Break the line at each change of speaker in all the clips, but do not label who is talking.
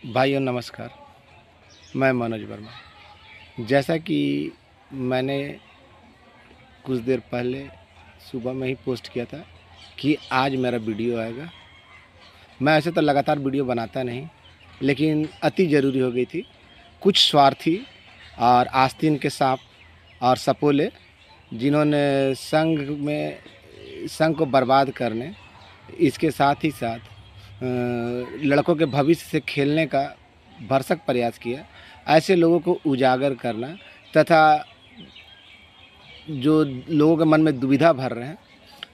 भाइयों नमस्कार। मैं मनोज वर्मा। जैसा कि मैंने कुछ देर पहले सुबह में ही पोस्ट किया था कि आज मेरा वीडियो आएगा। मैं ऐसे तो लगातार वीडियो बनाता नहीं, लेकिन अति ज़रूरी हो गई थी। कुछ स्वार्थी और आस्तीन के सांप और सपोले, जिन्होंने संघ को बर्बाद करने, इसके साथ ही साथ लड़कों के भविष्य से खेलने का भरसक प्रयास किया, ऐसे लोगों को उजागर करना तथा जो लोगों के मन में दुविधा भर रहे हैं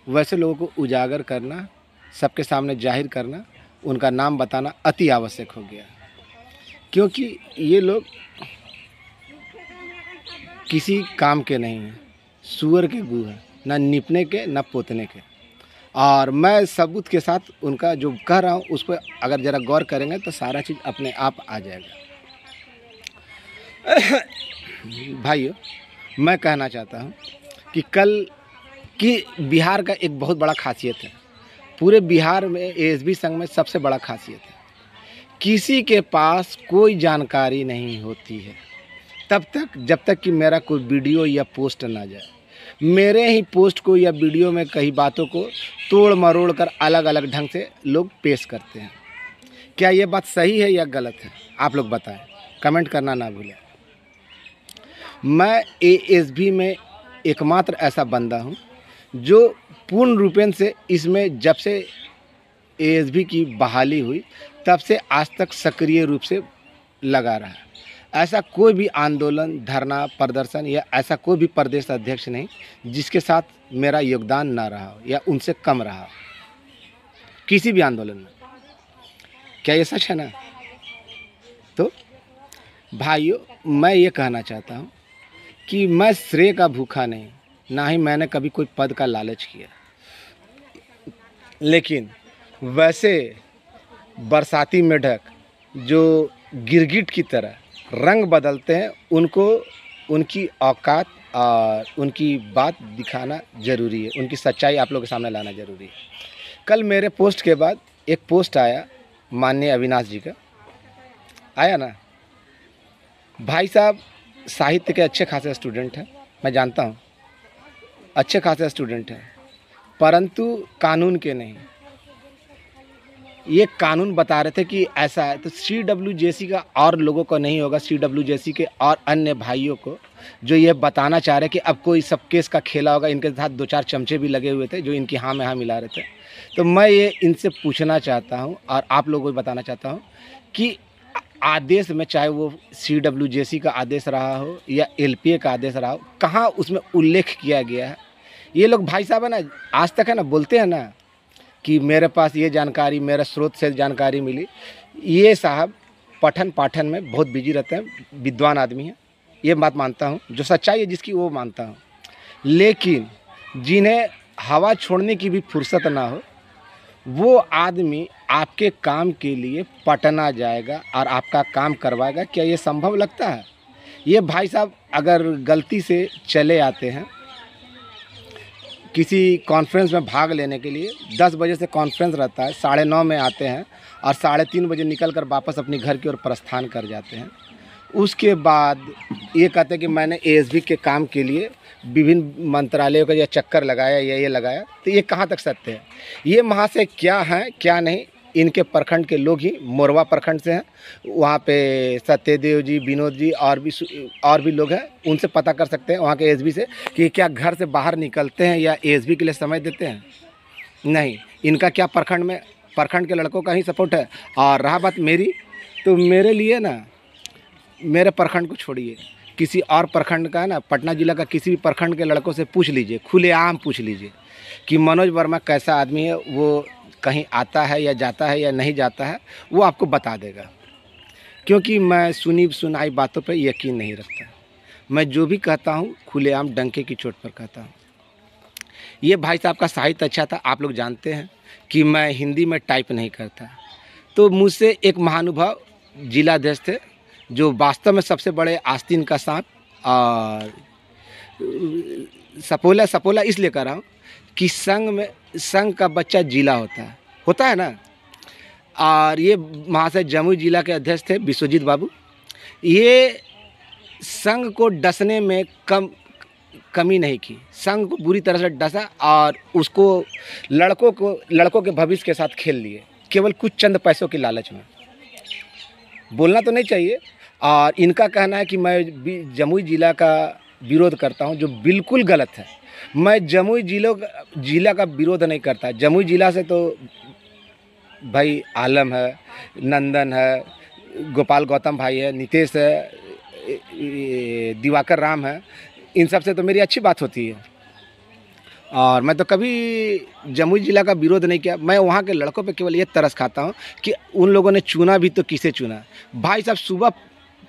वैसे लोगों को उजागर करना, सबके सामने जाहिर करना, उनका नाम बताना अति आवश्यक हो गया। क्योंकि ये लोग किसी काम के नहीं हैं, सूअर के गू हैं, ना निपने के ना पोतने के। और मैं सबूत के साथ उनका जो कह रहा हूँ उस पर अगर ज़रा गौर करेंगे तो सारा चीज़ अपने आप आ जाएगा। भाइयों, मैं कहना चाहता हूँ कि कल की बिहार का एक बहुत बड़ा खासियत है। पूरे बिहार में एएसबी संघ में सबसे बड़ा खासियत है, किसी के पास कोई जानकारी नहीं होती है तब तक जब तक कि मेरा कोई वीडियो या पोस्ट ना जाए। मेरे ही पोस्ट को या वीडियो में कई बातों को तोड़ मरोड़ कर अलग अलग ढंग से लोग पेश करते हैं। क्या ये बात सही है या गलत है? आप लोग बताएं, कमेंट करना ना भूलें। मैं एएसबी में एकमात्र ऐसा बंदा हूं जो पूर्ण रूपेण से इसमें, जब से एएसबी की बहाली हुई तब से आज तक सक्रिय रूप से लगा रहा है। ऐसा कोई भी आंदोलन, धरना, प्रदर्शन या ऐसा कोई भी प्रदेश अध्यक्ष नहीं जिसके साथ मेरा योगदान ना रहा हो या उनसे कम रहा हो किसी भी आंदोलन में। क्या ये सच है ना? तो भाइयों, मैं ये कहना चाहता हूँ कि मैं श्रेय का भूखा नहीं, ना ही मैंने कभी कोई पद का लालच किया, लेकिन वैसे बरसाती मेढक जो गिरगिट की तरह रंग बदलते हैं, उनको उनकी औकात और उनकी बात दिखाना ज़रूरी है, उनकी सच्चाई आप लोगों के सामने लाना ज़रूरी है। कल मेरे पोस्ट के बाद एक पोस्ट आया माननीय अविनाश जी का, आया ना। भाई साहब साहित्य के अच्छे खासे स्टूडेंट हैं, मैं जानता हूँ, अच्छे खासे स्टूडेंट हैं, परंतु कानून के नहीं। ये कानून बता रहे थे कि ऐसा है, तो CWJC का और लोगों को नहीं होगा, CWJC के और अन्य भाइयों को जो ये बताना चाह रहे कि अब कोई सब केस का खेला होगा। इनके साथ 2-4 चमचे भी लगे हुए थे जो इनकी हाँ में हाँ मिला रहे थे। तो मैं ये इनसे पूछना चाहता हूँ और आप लोगों को बताना चाहता हूँ कि आदेश में, चाहे वो CWJC का आदेश रहा हो या LPA का आदेश रहा हो, कहाँ उसमें उल्लेख किया गया है? ये लोग भाई साहब है ना, आज तक है ना बोलते हैं ना कि मेरे पास ये जानकारी, मेरे स्रोत से जानकारी मिली। ये साहब पठन पाठन में बहुत बिजी रहते हैं, विद्वान आदमी हैं, ये बात मानता हूँ, जो सच्चाई है जिसकी वो मानता हूँ। लेकिन जिन्हें हवा छोड़ने की भी फुर्सत ना हो, वो आदमी आपके काम के लिए पटना जाएगा और आपका काम करवाएगा। क्या ये संभव लगता है? ये भाई साहब अगर गलती से चले आते हैं किसी कॉन्फ्रेंस में भाग लेने के लिए, 10 बजे से कॉन्फ्रेंस रहता है, 9:30 में आते हैं और 3:30 बजे निकल कर वापस अपनी घर की ओर प्रस्थान कर जाते हैं। उसके बाद ये कहते हैं कि मैंने एएसबी के काम के लिए विभिन्न मंत्रालयों का या चक्कर लगाया या ये लगाया। तो ये कहाँ तक सत्य है? ये महाशय क्या हैं क्या नहीं, इनके प्रखंड के लोग ही, मोरवा प्रखंड से हैं, वहाँ पे सत्यदेव जी, विनोद जी और भी लोग हैं, उनसे पता कर सकते हैं वहाँ के एएसबी से कि क्या घर से बाहर निकलते हैं या एएसबी के लिए समय देते हैं। नहीं, इनका क्या प्रखंड के लड़कों का ही सपोर्ट है। और रहा बात मेरी, तो मेरे लिए ना, मेरे प्रखंड को छोड़िए, किसी और प्रखंड का है ना, पटना जिला का किसी भी प्रखंड के लड़कों से पूछ लीजिए, खुलेआम पूछ लीजिए कि मनोज वर्मा कैसा आदमी है, वो कहीं आता है या जाता है या नहीं जाता है, वो आपको बता देगा। क्योंकि मैं सुनी सुनाई बातों पर यकीन नहीं रखता। मैं जो भी कहता हूँ खुलेआम डंके की चोट पर कहता हूँ। ये भाई साहब का साहित्य अच्छा था, आप लोग जानते हैं कि मैं हिंदी में टाइप नहीं करता। तो मुझसे एक महानुभाव जिलाध्यक्ष थे, जो वास्तव में सबसे बड़े आस्तीन का सांप, और सपोला इसलिए कह रहा हूँ कि संघ का बच्चा जिला होता है ना। और ये महाशय जमुई जिला के अध्यक्ष थे विश्वजीत बाबू। ये संघ को डसने में कमी नहीं की, संघ को बुरी तरह से डसा और उसको लड़कों के भविष्य के साथ खेल लिए, केवल कुछ चंद पैसों की लालच में। बोलना तो नहीं चाहिए। और इनका कहना है कि मैं जमुई जिला का विरोध करता हूं, जो बिल्कुल गलत है। मैं जमुई जिला का विरोध नहीं करता। जमुई जिला से तो भाई आलम है, नंदन है, गोपाल गौतम भाई है, नितेश है, दिवाकर राम है, इन सब से तो मेरी अच्छी बात होती है। और मैं तो कभी जमुई जिला का विरोध नहीं किया। मैं वहाँ के लड़कों पे केवल ये तरस खाता हूँ कि उन लोगों ने चुना भी तो किसे चुना। भाई साहब सुबह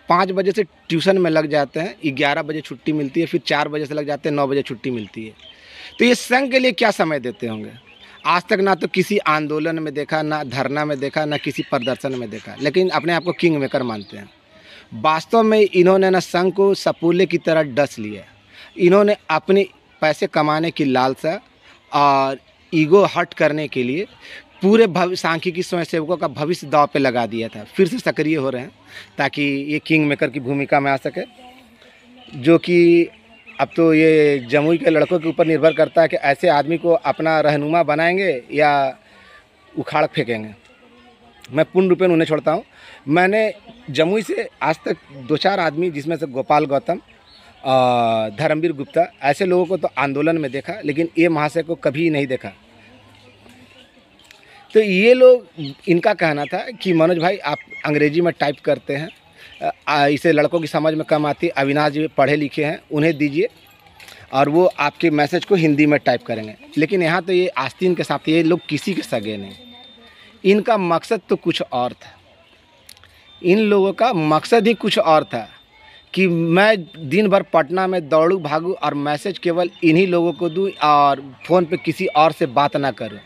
5 बजे से ट्यूशन में लग जाते हैं, 11 बजे छुट्टी मिलती है, फिर 4 बजे से लग जाते हैं, 9 बजे छुट्टी मिलती है। तो ये संघ के लिए क्या समय देते होंगे? आज तक ना तो किसी आंदोलन में देखा, ना धरना में देखा, ना किसी प्रदर्शन में देखा, लेकिन अपने आप को किंग मेकर मानते हैं। वास्तव में इन्होंने ना संघ को सपूले की तरह डस लिया। इन्होंने अपने पैसे कमाने की लालसा और ईगो हर्ट करने के लिए पूरे सांख्यिकी स्वयंसेवकों का भविष्य दांव पे लगा दिया था। फिर से सक्रिय हो रहे हैं ताकि ये किंग मेकर की भूमिका में आ सके, जो कि अब तो ये जमुई के लड़कों के ऊपर निर्भर करता है कि ऐसे आदमी को अपना रहनुमा बनाएंगे या उखाड़ फेंकेंगे। मैं पूर्ण रूपेण उन्हें छोड़ता हूँ। मैंने जमुई से आज तक 2-4 आदमी, जिसमें से गोपाल गौतम, धर्मवीर गुप्ता, ऐसे लोगों को तो आंदोलन में देखा, लेकिन ये महाशय को कभी नहीं देखा। तो ये लोग, इनका कहना था कि मनोज भाई आप अंग्रेजी में टाइप करते हैं, इसे लड़कों की समझ में कम आती, अविनाश जी पढ़े लिखे हैं, उन्हें दीजिए और वो आपके मैसेज को हिंदी में टाइप करेंगे। लेकिन यहाँ तो ये आस्तीन के साथ, ये लोग किसी के सगे नहीं। इनका मकसद तो कुछ और था। इन लोगों का मकसद ही कुछ और था कि मैं दिन भर पटना में दौड़ूं भागूं और मैसेज केवल इन्हीं लोगों को दूं और फ़ोन पे किसी और से बात ना करूं।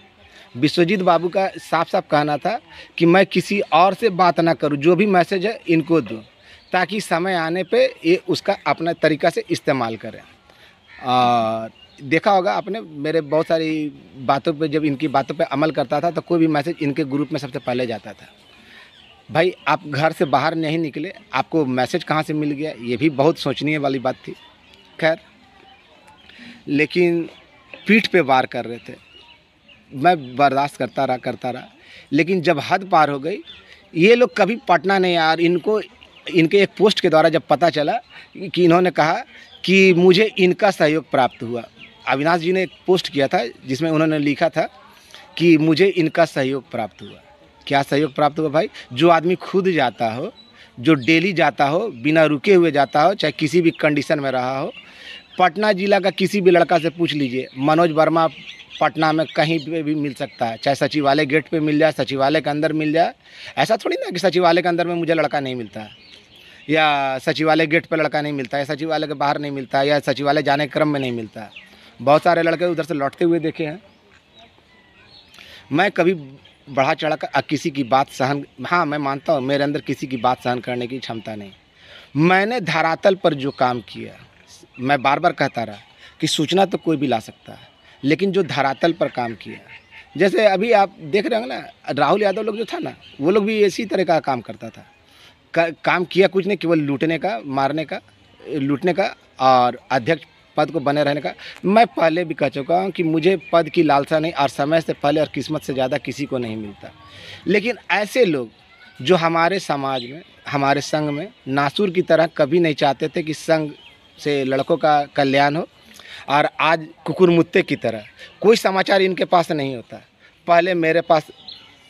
विश्वजीत बाबू का साफ साफ कहना था कि मैं किसी और से बात ना करूं, जो भी मैसेज है इनको दूं, ताकि समय आने पे ये उसका अपना तरीक़ा से इस्तेमाल करें। और देखा होगा आपने, मेरे बहुत सारी बातों पे जब इनकी बातों पे अमल करता था तो कोई भी मैसेज इनके ग्रुप में सबसे पहले जाता था। भाई आप घर से बाहर नहीं निकले, आपको मैसेज कहाँ से मिल गया? ये भी बहुत सोचनीय वाली बात थी। खैर, लेकिन पीठ पे वार कर रहे थे। मैं बर्दाश्त करता रहा, लेकिन जब हद पार हो गई, ये लोग कभी पटना नहीं आए। इनको इनके एक पोस्ट के द्वारा जब पता चला कि इन्होंने कहा कि मुझे इनका सहयोग प्राप्त हुआ। अविनाश जी ने एक पोस्ट किया था जिसमें उन्होंने लिखा था कि मुझे इनका सहयोग प्राप्त हुआ। क्या सहयोग प्राप्त हुआ भाई? जो आदमी खुद जाता हो, जो डेली जाता हो, बिना रुके हुए जाता हो, चाहे किसी भी कंडीशन में रहा हो। पटना जिला का किसी भी लड़का से पूछ लीजिए, मनोज वर्मा पटना में कहीं पे भी मिल सकता है, चाहे सचिवालय गेट पे मिल जाए, सचिवालय के अंदर मिल जाए। ऐसा थोड़ी ना कि सचिवालय के अंदर में मुझे लड़का नहीं मिलता है, या सचिवालय गेट पे लड़का नहीं मिलता है, या सचिवालय के बाहर नहीं मिलता है, या सचिवालय जाने के क्रम में नहीं मिलता है। बहुत सारे लड़के उधर से लौटते हुए देखे हैं। मैं कभी बढ़ा चढ़ा कर किसी की बात सहन, हाँ मैं मानता हूँ मेरे अंदर किसी की बात सहन करने की क्षमता नहीं। मैंने धरातल पर जो काम किया, मैं बार बार कहता रहा कि सूचना तो कोई भी ला सकता है, लेकिन जो धरातल पर काम किया, जैसे अभी आप देख रहे होंगे ना, राहुल यादव लोग जो था ना, वो लोग भी इसी तरह का काम करता था। काम किया कुछ नहीं, केवल लूटने का, मारने का, लूटने का और अध्यक्ष पद को बने रहने का। मैं पहले भी कह चुका हूँ कि मुझे पद की लालसा नहीं, और समय से पहले और किस्मत से ज़्यादा किसी को नहीं मिलता। लेकिन ऐसे लोग जो हमारे समाज में, हमारे संघ में नासूर की तरह कभी नहीं चाहते थे कि संघ से लड़कों का कल्याण हो, और आज कुकुरमुत्ते की तरह कोई समाचार इनके पास नहीं होता। पहले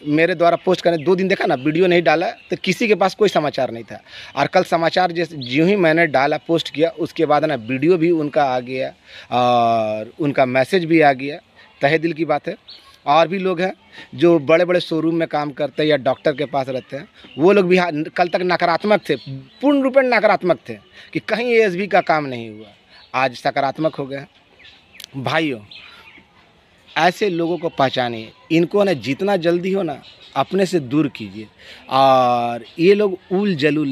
मेरे द्वारा पोस्ट करने 2 दिन देखा ना, वीडियो नहीं डाला तो किसी के पास कोई समाचार नहीं था। और कल समाचार जैसे ज्यों ही मैंने डाला, पोस्ट किया, उसके बाद ना वीडियो भी उनका आ गया और उनका मैसेज भी आ गया। तहे दिल की बात है। और भी लोग हैं जो बड़े बड़े शोरूम में काम करते हैं या डॉक्टर के पास रहते हैं, वो लोग भी कल तक नकारात्मक थे, पूर्ण रूप में नकारात्मक थे कि कहीं एएसबी का काम नहीं हुआ। आज सकारात्मक हो गए। भाइयों, ऐसे लोगों को पहचानिए, इनको ना जितना जल्दी हो ना अपने से दूर कीजिए। और ये लोग उल जलूल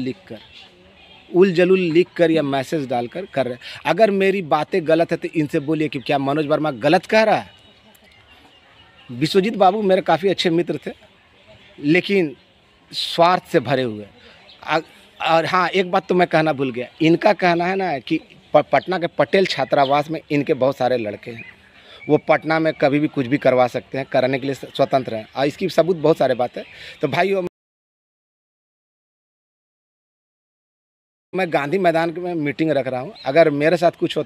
लिख कर या मैसेज डालकर कर रहे हैं। अगर मेरी बातें गलत है तो इनसे बोलिए कि क्या मनोज वर्मा गलत कह रहा है। विश्वजीत बाबू मेरे काफ़ी अच्छे मित्र थे, लेकिन स्वार्थ से भरे हुए। और हाँ, एक बात तो मैं कहना भूल गया, इनका कहना है ना कि पटना के पटेल छात्रावास में इनके बहुत सारे लड़के हैं, वो पटना में कभी भी कुछ भी करवा सकते हैं, करने के लिए स्वतंत्र हैं, और इसकी सबूत बहुत सारे बात है। तो भाई मैं गांधी मैदान में मीटिंग रख रहा हूँ, अगर मेरे साथ कुछ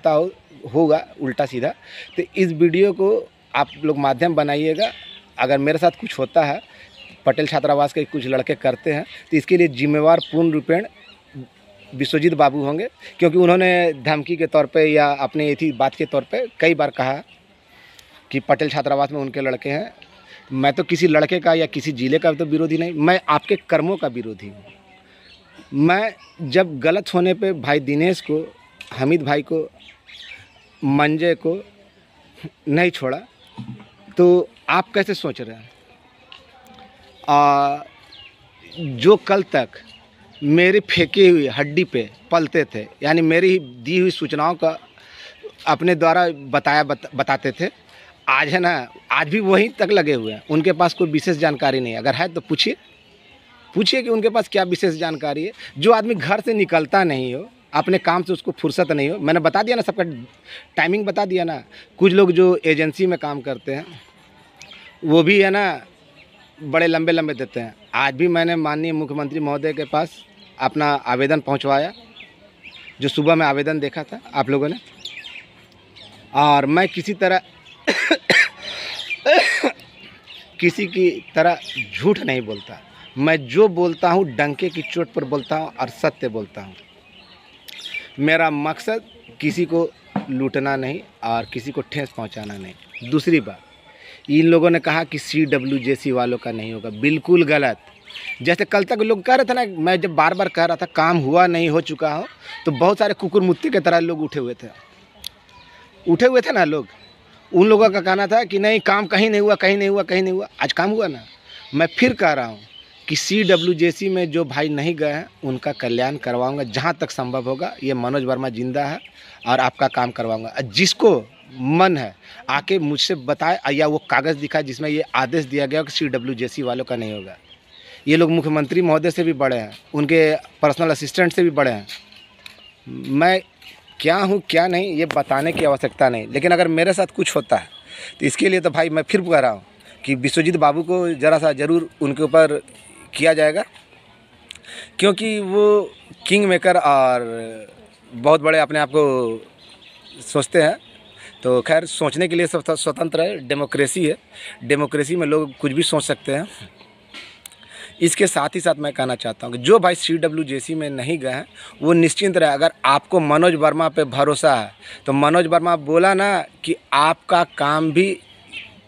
होगा उल्टा सीधा, तो इस वीडियो को आप लोग माध्यम बनाइएगा। अगर मेरे साथ कुछ होता है, पटेल छात्रावास के कुछ लड़के करते हैं, तो इसके लिए जिम्मेवार पूर्ण रूपेण विश्वजीत बाबू होंगे, क्योंकि उन्होंने धमकी के तौर पे या अपने इसी बात के तौर पे कई बार कहा कि पटेल छात्रावास में उनके लड़के हैं। मैं तो किसी लड़के का या किसी जिले का तो विरोधी नहीं, मैं आपके कर्मों का विरोधी हूँ। मैं जब गलत होने पे भाई दिनेश को, हमीद भाई को, मंजय को नहीं छोड़ा, तो आप कैसे सोच रहे हैं? जो कल तक मेरे फेंकी हुई हड्डी पे पलते थे, यानी मेरी दी हुई सूचनाओं का अपने द्वारा बताते थे, आज है ना, आज भी वहीं तक लगे हुए हैं। उनके पास कोई विशेष जानकारी नहीं। अगर है तो पूछिए कि उनके पास क्या विशेष जानकारी है। जो आदमी घर से निकलता नहीं हो, अपने काम से उसको फुर्सत नहीं हो, मैंने बता दिया ना, सबका टाइमिंग बता दिया ना। कुछ लोग जो एजेंसी में काम करते हैं वो भी है ना बड़े लंबे लंबे देते हैं। आज भी मैंने माननीय मुख्यमंत्री महोदय के पास अपना आवेदन पहुंचवाया, जो सुबह में आवेदन देखा था आप लोगों ने। और मैं किसी तरह किसी की तरह झूठ नहीं बोलता। मैं जो बोलता हूँ डंके की चोट पर बोलता हूँ और सत्य बोलता हूँ। मेरा मकसद किसी को लूटना नहीं और किसी को ठेस पहुँचाना नहीं। दूसरी बात, इन लोगों ने कहा कि CWJC वालों का नहीं होगा, बिल्कुल गलत। जैसे कल तक लोग कह रहे थे ना, मैं जब बार बार कह रहा था काम हुआ नहीं हो चुका हो, तो बहुत सारे कुकुर मुत्ते की तरह लोग उठे हुए थे ना लोग। उन लोगों का कहना था कि नहीं, काम कहीं नहीं हुआ। आज काम हुआ ना। मैं फिर कह रहा हूँ कि CWJC में जो भाई नहीं गए हैं उनका कल्याण करवाऊंगा जहाँ तक संभव होगा। ये मनोज वर्मा जिंदा है और आपका काम करवाऊंगा। जिसको मन है आके मुझसे बताए, या वो कागज़ दिखाए जिसमें ये आदेश दिया गया कि CWJC वालों का नहीं होगा। ये लोग मुख्यमंत्री महोदय से भी बड़े हैं, उनके पर्सनल असिस्टेंट से भी बड़े हैं। मैं क्या हूँ क्या नहीं ये बताने की आवश्यकता नहीं, लेकिन अगर मेरे साथ कुछ होता है तो इसके लिए तो भाई मैं फिर कह रहा हूँ कि विश्वजीत बाबू को ज़रा सा ज़रूर उनके ऊपर किया जाएगा, क्योंकि वो किंग मेकर और बहुत बड़े अपने आप को सोचते हैं। तो खैर, सोचने के लिए सब स्वतंत्र है, डेमोक्रेसी है, डेमोक्रेसी में लोग कुछ भी सोच सकते हैं। इसके साथ ही साथ मैं कहना चाहता हूँ कि जो भाई CWJC में नहीं गए हैं वो निश्चिंत रहे। अगर आपको मनोज वर्मा पे भरोसा है तो मनोज वर्मा बोला ना कि आपका काम भी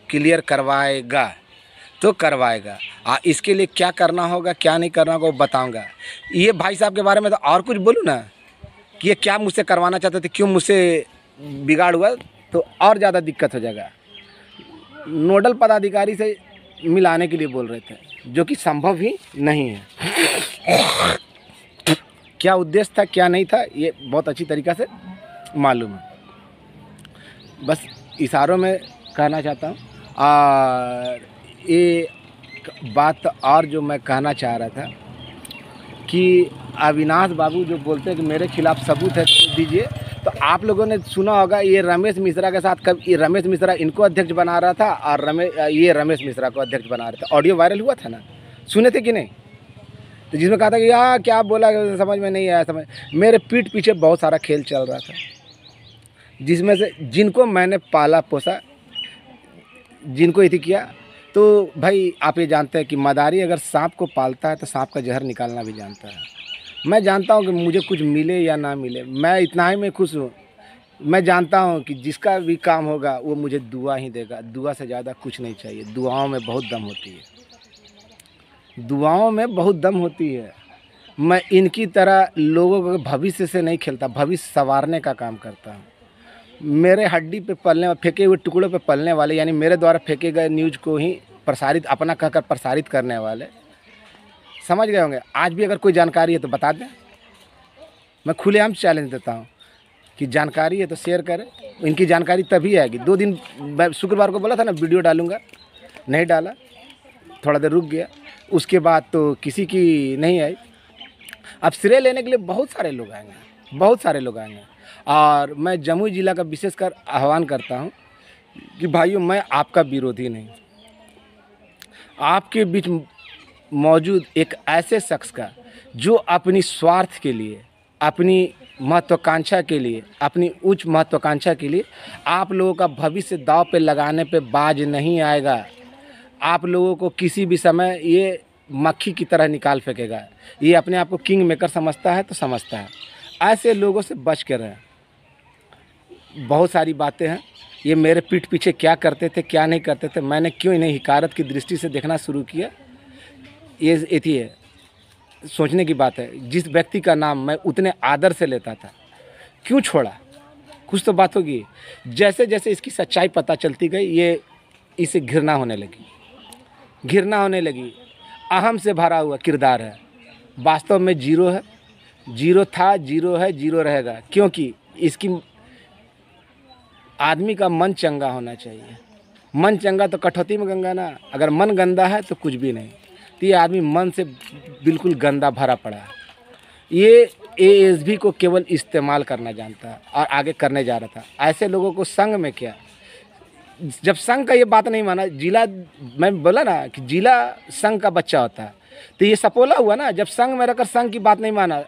क्लियर करवाएगा तो करवाएगा। इसके लिए क्या करना होगा क्या नहीं करना होगा वो बताऊँगा। ये भाई साहब के बारे में तो और कुछ बोलूँ ना कि ये क्या मुझसे करवाना चाहते थे, क्यों मुझसे बिगाड़ हुआ, तो और ज़्यादा दिक्कत हो जाएगा। नोडल पदाधिकारी से मिलाने के लिए बोल रहे थे, जो कि संभव ही नहीं है। क्या उद्देश्य था क्या नहीं था ये बहुत अच्छी तरीक़ा से मालूम है। बस इशारों में कहना चाहता हूँ। और ये बात और जो मैं कहना चाह रहा था कि अविनाश बाबू जो बोलते हैं कि मेरे खिलाफ़ सबूत है तो दीजिए, तो आप लोगों ने सुना होगा ये रमेश मिश्रा के साथ कब, ये रमेश मिश्रा इनको अध्यक्ष बना रहा था और ये रमेश मिश्रा को अध्यक्ष बना रहा था। ऑडियो वायरल हुआ था ना, सुने थे कि नहीं? तो जिसमें कहा था कि यार क्या बोला समझ में नहीं आया। मेरे पीठ पीछे बहुत सारा खेल चल रहा था, जिसमें से जिनको मैंने पाला पोसा, जिनको इति किया, तो भाई आप ये जानते हैं कि मदारी अगर सांप को पालता है तो सांप का जहर निकालना भी जानता है। मैं जानता हूँ कि मुझे कुछ मिले या ना मिले, मैं इतना ही में खुश हूँ। मैं जानता हूँ कि जिसका भी काम होगा वो मुझे दुआ ही देगा। दुआ से ज़्यादा कुछ नहीं चाहिए। दुआओं में बहुत दम होती है, दुआओं में बहुत दम होती है। मैं इनकी तरह लोगों के भविष्य से नहीं खेलता, भविष्य संवारने का काम करता हूँ। मेरे हड्डी पे पलने, फेंके हुए टुकड़ों पे पलने वाले, यानी मेरे द्वारा फेंके गए न्यूज़ को ही प्रसारित, अपना कहकर प्रसारित करने वाले, समझ गए होंगे। आज भी अगर कोई जानकारी है तो बता दें। मैं खुलेआम चैलेंज देता हूँ कि जानकारी है तो शेयर करें। इनकी जानकारी तभी आएगी। 2 दिन शुक्रवार को बोला था ना वीडियो डालूंगा, नहीं डाला, थोड़ा देर रुक गया। उसके बाद तो किसी की नहीं आई। अब श्रेय लेने के लिए बहुत सारे लोग आएंगे, बहुत सारे लोग आएंगे। और मैं जमुई ज़िला का विशेषकर आह्वान करता हूं कि भाइयों, मैं आपका विरोधी नहीं, आपके बीच मौजूद एक ऐसे शख्स का जो अपनी स्वार्थ के लिए, अपनी महत्वाकांक्षा के लिए, अपनी उच्च महत्वाकांक्षा के लिए आप लोगों का भविष्य दांव पे लगाने पे बाज नहीं आएगा। आप लोगों को किसी भी समय ये मक्खी की तरह निकाल फेंकेगा। ये अपने आप को किंग मेकर समझता है तो समझता है। ऐसे लोगों से बच कर रहें। बहुत सारी बातें हैं, ये मेरे पीठ पीछे क्या करते थे क्या नहीं करते थे, मैंने क्यों इन्हें हिकारत की दृष्टि से देखना शुरू किया, ये सोचने की बात है। जिस व्यक्ति का नाम मैं उतने आदर से लेता था, क्यों छोड़ा? कुछ तो बात होगी। जैसे जैसे इसकी सच्चाई पता चलती गई, ये इसे घृणा होने लगी, घृणा होने लगी। अहम से भरा हुआ किरदार है, वास्तव में जीरो है, जीरो था, जीरो है, जीरो रहेगा। क्योंकि इसकी आदमी का मन चंगा होना चाहिए। मन चंगा तो कठौती में गंगा ना। अगर मन गंदा है तो कुछ भी नहीं। तो ये आदमी मन से बिल्कुल गंदा भरा पड़ा है। ये एएसबी को केवल इस्तेमाल करना जानता है और आगे करने जा रहा था। ऐसे लोगों को संघ में क्या, जब संघ का ये बात नहीं माना, जिला, मैं बोला ना कि जिला संघ का बच्चा होता है, तो ये सपोला हुआ ना। जब संघ में रहकर संघ की बात नहीं माना,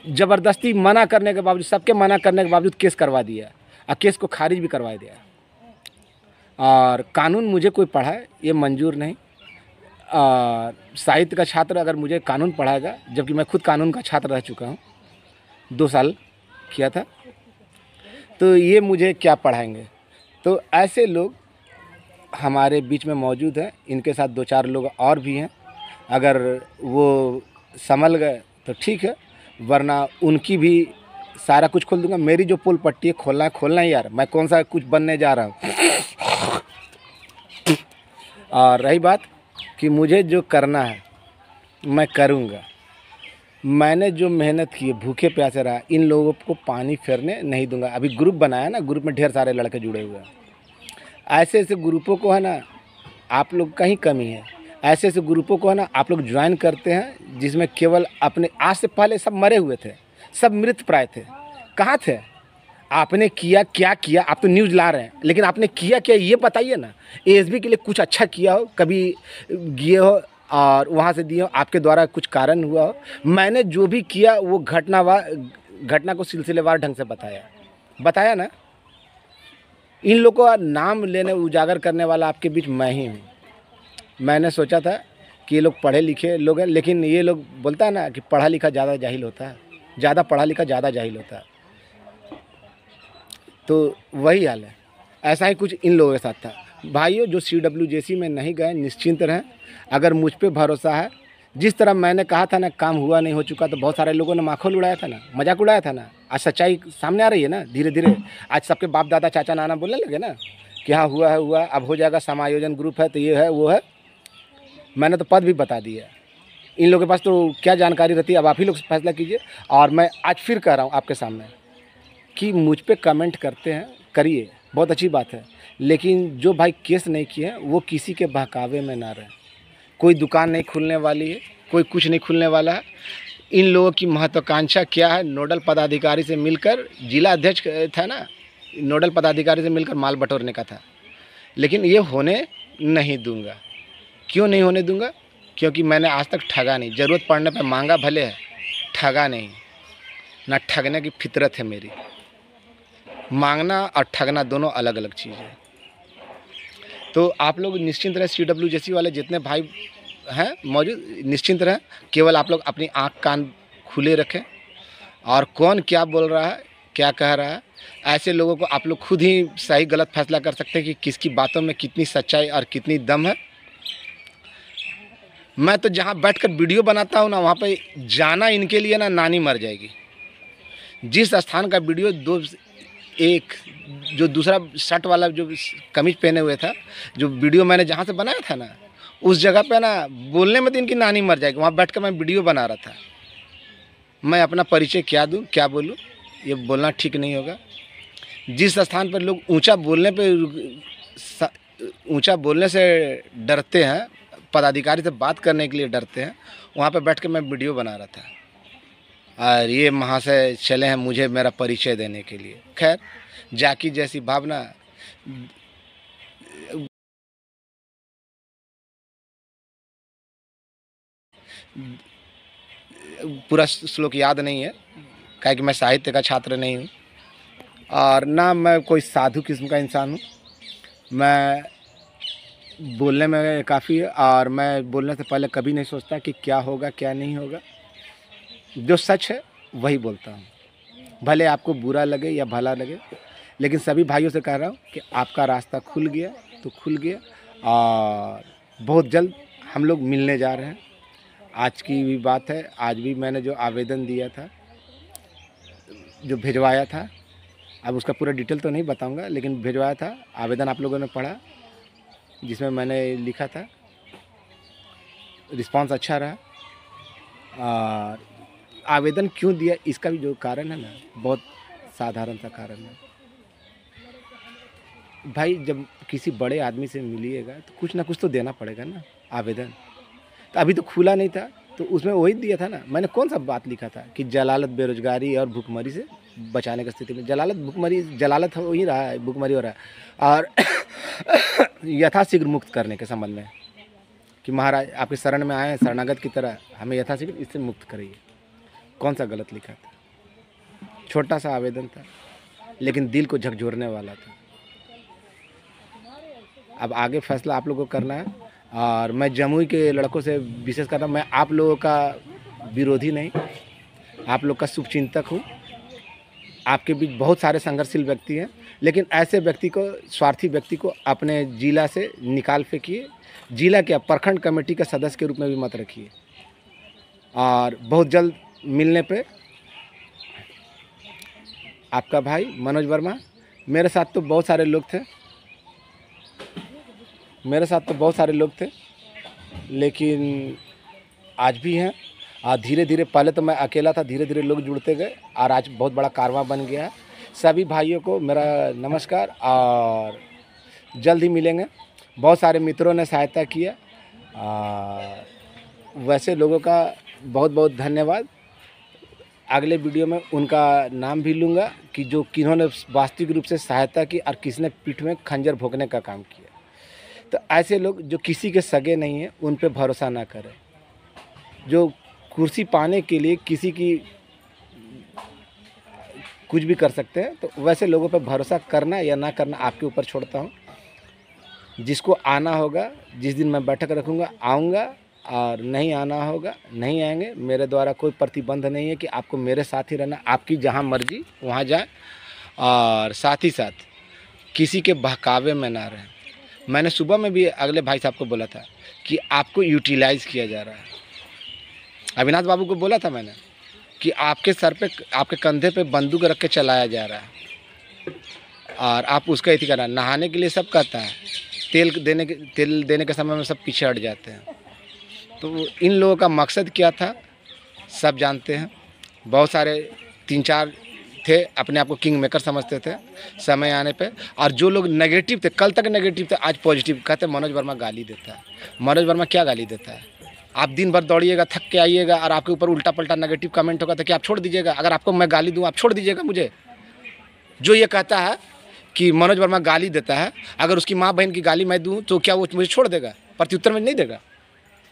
ज़बरदस्ती मना करने के बावजूद, सबके मना करने के बावजूद केस करवा दिया और केस को खारिज भी करवा दिया। और कानून मुझे कोई पढ़ाए ये मंजूर नहीं। साहित्य का छात्र अगर मुझे कानून पढ़ाएगा, जबकि मैं खुद कानून का छात्र रह चुका हूँ, 2 साल किया था, तो ये मुझे क्या पढ़ाएंगे? तो ऐसे लोग हमारे बीच में मौजूद हैं। इनके साथ 2-4 लोग और भी हैं। अगर वो संभल गए तो ठीक है, वरना उनकी भी सारा कुछ खोल दूंगा। मेरी जो पुल पट्टी है, खोलना है खोलना ही यार, मैं कौन सा कुछ बनने जा रहा हूँ। और रही बात कि मुझे जो करना है मैं करूँगा। मैंने जो मेहनत की है, भूखे प्यासे रहा, इन लोगों को पानी फेरने नहीं दूंगा। अभी ग्रुप बनाया ना, ग्रुप में ढेर सारे लड़के जुड़े हुए हैं। ऐसे ऐसे ग्रुपों को है ना, आप लोग का ही कमी है। ऐसे ऐसे ग्रुपों को है ना आप लोग ज्वाइन करते हैं, जिसमें केवल अपने, आज से पहले सब मरे हुए थे, सब मृत प्राय थे। कहाँ थे? आपने किया क्या किया? आप तो न्यूज़ ला रहे हैं, लेकिन आपने किया क्या ये बताइए ना। एएसबी के लिए कुछ अच्छा किया हो, कभी गए हो और वहाँ से दिए हो, आपके द्वारा कुछ कारण हुआ हो? मैंने जो भी किया वो घटना को सिलसिलेवार ढंग से बताया ना। इन लोगों का नाम लेने, उजागर करने वाला आपके बीच मैं ही हूँ। मैंने सोचा था कि ये लोग पढ़े लिखे लोग हैं, लेकिन ये लोग बोलता है ना कि पढ़ा लिखा ज़्यादा जाहिल होता है, ज़्यादा पढ़ा लिखा ज़्यादा जाहिल होता है। तो वही हाल है। ऐसा ही कुछ इन लोगों के साथ था। भाइयों, जो CWJC में नहीं गए, निश्चिंत रहें। अगर मुझ पे भरोसा है, जिस तरह मैंने कहा था ना, काम हुआ नहीं हो चुका, तो बहुत सारे लोगों ने माखौल उड़ाया था ना, मजाक उड़ाया था ना। आज सच्चाई सामने आ रही है ना धीरे धीरे। आज सबके बाप दादा चाचा नाना बोलने लगे ना कि हाँ हुआ है, हुआ, अब हो जाएगा, समायोजन ग्रुप है तो ये है वो है। मैंने तो पद भी बता दिया। इन लोगों के पास तो क्या जानकारी रहती है, अब आप ही लोग फैसला कीजिए। और मैं आज फिर कह रहा हूँ आपके सामने कि मुझ पे कमेंट करते हैं, करिए, बहुत अच्छी बात है, लेकिन जो भाई केस नहीं किए हैं वो किसी के बहकावे में ना रहे। कोई दुकान नहीं खुलने वाली है, कोई कुछ नहीं खुलने वाला है। इन लोगों की महत्वाकांक्षा क्या है? नोडल पदाधिकारी से मिलकर, जिला अध्यक्ष था ना, नोडल पदाधिकारी से मिलकर माल बटोरने का था। लेकिन ये होने नहीं दूंगा। क्यों नहीं होने दूंगा? क्योंकि मैंने आज तक ठगा नहीं। ज़रूरत पड़ने पर मांगा भले है, ठगा नहीं। ना ठगने की फितरत है मेरी। मांगना और ठगना दोनों अलग अलग चीज़ है। तो आप लोग निश्चिंत रहें। CWJC वाले जितने भाई हैं मौजूद, निश्चिंत रहें। केवल आप लोग अपनी आँख कान खुले रखें, और कौन क्या बोल रहा है, क्या कह रहा है, ऐसे लोगों को आप लोग खुद ही सही गलत फैसला कर सकते हैं कि किसकी बातों में कितनी सच्चाई और कितनी दम है। मैं तो जहाँ बैठकर वीडियो बनाता हूँ ना, वहाँ पे जाना इनके लिए ना नानी मर जाएगी। जिस स्थान का वीडियो एक जो दूसरा शर्ट वाला जो कमीज पहने हुए था, जो वीडियो मैंने जहाँ से बनाया था ना, उस जगह पे ना बोलने में तो इनकी नानी मर जाएगी। वहाँ बैठकर मैं वीडियो बना रहा था। मैं अपना परिचय क्या दूँ, क्या बोलूँ, ये बोलना ठीक नहीं होगा। जिस स्थान पर लोग ऊंचा बोलने से डरते हैं, पदाधिकारी से बात करने के लिए डरते हैं, वहाँ पे बैठ के मैं वीडियो बना रहा था और ये महाशय चले हैं मुझे मेरा परिचय देने के लिए। खैर, जाकी जैसी भावना पूरा श्लोक याद नहीं है, काहे कि मैं साहित्य का छात्र नहीं हूँ और ना मैं कोई साधु किस्म का इंसान हूँ। मैं बोलने में काफ़ी है और मैं बोलने से पहले कभी नहीं सोचता कि क्या होगा क्या नहीं होगा। जो सच है वही बोलता हूँ, भले आपको बुरा लगे या भला लगे, लेकिन सभी भाइयों से कह रहा हूँ कि आपका रास्ता खुल गया तो खुल गया और बहुत जल्द हम लोग मिलने जा रहे हैं। आज की भी बात है, आज भी मैंने जो आवेदन दिया था, जो भिजवाया था, अब उसका पूरा डिटेल तो नहीं बताऊंगा, लेकिन भिजवाया था आवेदन, आप लोगों ने पढ़ा, जिसमें मैंने लिखा था। रिस्पांस अच्छा रहा और आवेदन क्यों दिया इसका भी जो कारण है ना, बहुत साधारण सा कारण है। भाई जब किसी बड़े आदमी से मिलिएगा तो कुछ ना कुछ तो देना पड़ेगा ना। आवेदन तो अभी तो खुला नहीं था, तो उसमें वही दिया था ना। मैंने कौन सा बात लिखा था कि जलालत बेरोजगारी और भूखमरी से बचाने की स्थिति में, जलालत भूखमरी, जलालत हो ही रहा है, भूखमरी हो रहा है और यथाशीघ्र मुक्त करने के संबंध में कि महाराज आपके शरण में आए, शरणागत की तरह हमें यथाशीघ्र इससे मुक्त करिए। कौन सा गलत लिखा था? छोटा सा आवेदन था, लेकिन दिल को झकझोरने वाला था। अब आगे फैसला आप लोगों को करना है और मैं जमुई के लड़कों से विशेष कर रहा हूँ, मैं आप लोगों का विरोधी नहीं, आप लोग का शुभचिंतक हूँ। आपके बीच बहुत सारे संघर्षशील व्यक्ति हैं, लेकिन ऐसे व्यक्ति को, स्वार्थी व्यक्ति को अपने जिला से निकाल फेंकिए। जिला क्या, प्रखंड कमेटी का सदस्य के रूप में भी मत रखिए। और बहुत जल्द मिलने पे आपका भाई मनोज वर्मा। मेरे साथ तो बहुत सारे लोग थे, लेकिन आज भी हैं। और धीरे धीरे, पहले तो मैं अकेला था, धीरे धीरे लोग जुड़ते गए और आज बहुत बड़ा कारवां बन गया है। सभी भाइयों को मेरा नमस्कार और जल्द ही मिलेंगे। बहुत सारे मित्रों ने सहायता किया, वैसे लोगों का बहुत बहुत धन्यवाद। अगले वीडियो में उनका नाम भी लूँगा कि जो किन्होंने वास्तविक रूप से सहायता की और किसने पीठ में खंजर भोंकने का काम किया। तो ऐसे लोग जो किसी के सगे नहीं हैं, उन पे भरोसा ना करें। जो कुर्सी पाने के लिए किसी की कुछ भी कर सकते हैं, तो वैसे लोगों पे भरोसा करना या ना करना आपके ऊपर छोड़ता हूँ। जिसको आना होगा, जिस दिन मैं बैठक रखूँगा आऊँगा, और नहीं आना होगा नहीं आएंगे। मेरे द्वारा कोई प्रतिबंध नहीं है कि आपको मेरे साथ ही रहना, आपकी जहाँ मर्जी वहाँ जाए। और साथ ही साथ किसी के बहकावे में ना रहें। मैंने सुबह में भी अगले भाई साहब को बोला था कि आपको यूटिलाइज़ किया जा रहा है। अविनाश बाबू को बोला था मैंने कि आपके सर पे, आपके कंधे पे बंदूक रख के चलाया जा रहा है और आप उसका इति करना। नहाने के लिए सब कहता है, तेल देने के समय में सब पीछे हट जाते हैं। तो इन लोगों का मकसद क्या था सब जानते हैं। बहुत सारे 3-4 थे, अपने आप को किंग मेकर समझते थे समय आने पे। और जो लोग नेगेटिव थे, कल तक नेगेटिव थे, आज पॉजिटिव कहते मनोज वर्मा गाली देता है। मनोज वर्मा क्या गाली देता है? आप दिन भर दौड़िएगा, थक के आइएगा और आपके ऊपर उल्टा पल्टा नेगेटिव कमेंट होगा तो क्या आप छोड़ दीजिएगा? अगर आपको मैं गाली दूँ आप छोड़ दीजिएगा मुझे? जो ये कहता है कि मनोज वर्मा गाली देता है, अगर उसकी माँ बहन की गाली मैं दूँ तो क्या वो मुझे छोड़ देगा? प्रत्युत्तर में नहीं देगा?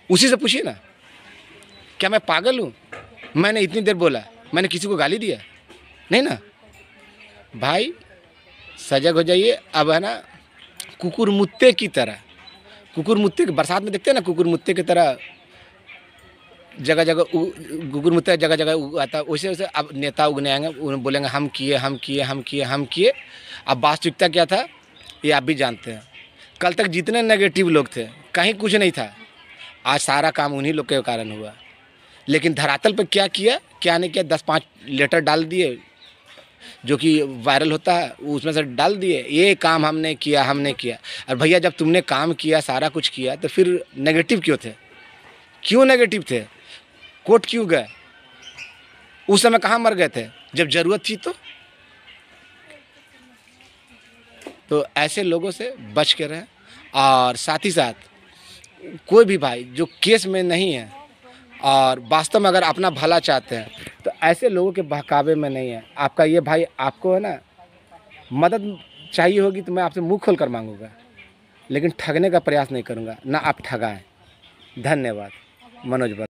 उसी से पूछिए ना। क्या मैं पागल हूँ? मैंने इतनी देर बोला, मैंने किसी को गाली दिया? नहीं ना। भाई सजग हो जाइए। अब है ना, कुकुर मुत्ते की तरह, कुकुर मुत्ते बरसात में देखते हैं ना, कुकुर मुत्ते की तरह जगह जगह कुकुर मुत्ते जगह जगह आता है। वैसे वैसे अब नेता उगने आएंगे, उन्हें बोलेंगे हम किए हम किए हम किए हम किए। अब वास्तविकता क्या था ये आप भी जानते हैं। कल तक जितने नेगेटिव लोग थे, कहीं कुछ नहीं था। आज सारा काम उन्हीं लोग के कारण हुआ। लेकिन धरातल पर क्या किया क्या नहीं किया, 10-5 लेटर डाल दिए जो कि वायरल होता है, उसमें से डाल दिए ये काम हमने किया हमने किया। और भैया जब तुमने काम किया, सारा कुछ किया, तो फिर नेगेटिव क्यों थे? क्यों नेगेटिव थे? कोर्ट क्यों गए? उस समय कहाँ मर गए थे जब जरूरत थी? तो ऐसे लोगों से बच के रहें। और साथ ही साथ कोई भी भाई जो केस में नहीं है और वास्तव में अगर अपना भला चाहते हैं तो ऐसे लोगों के बहकावे में नहीं है। आपका ये भाई आपको है ना मदद चाहिए होगी तो मैं आपसे मुंह खोल कर मांगूंगा, लेकिन ठगने का प्रयास नहीं करूंगा, ना आप ठगाएं। धन्यवाद। मनोज।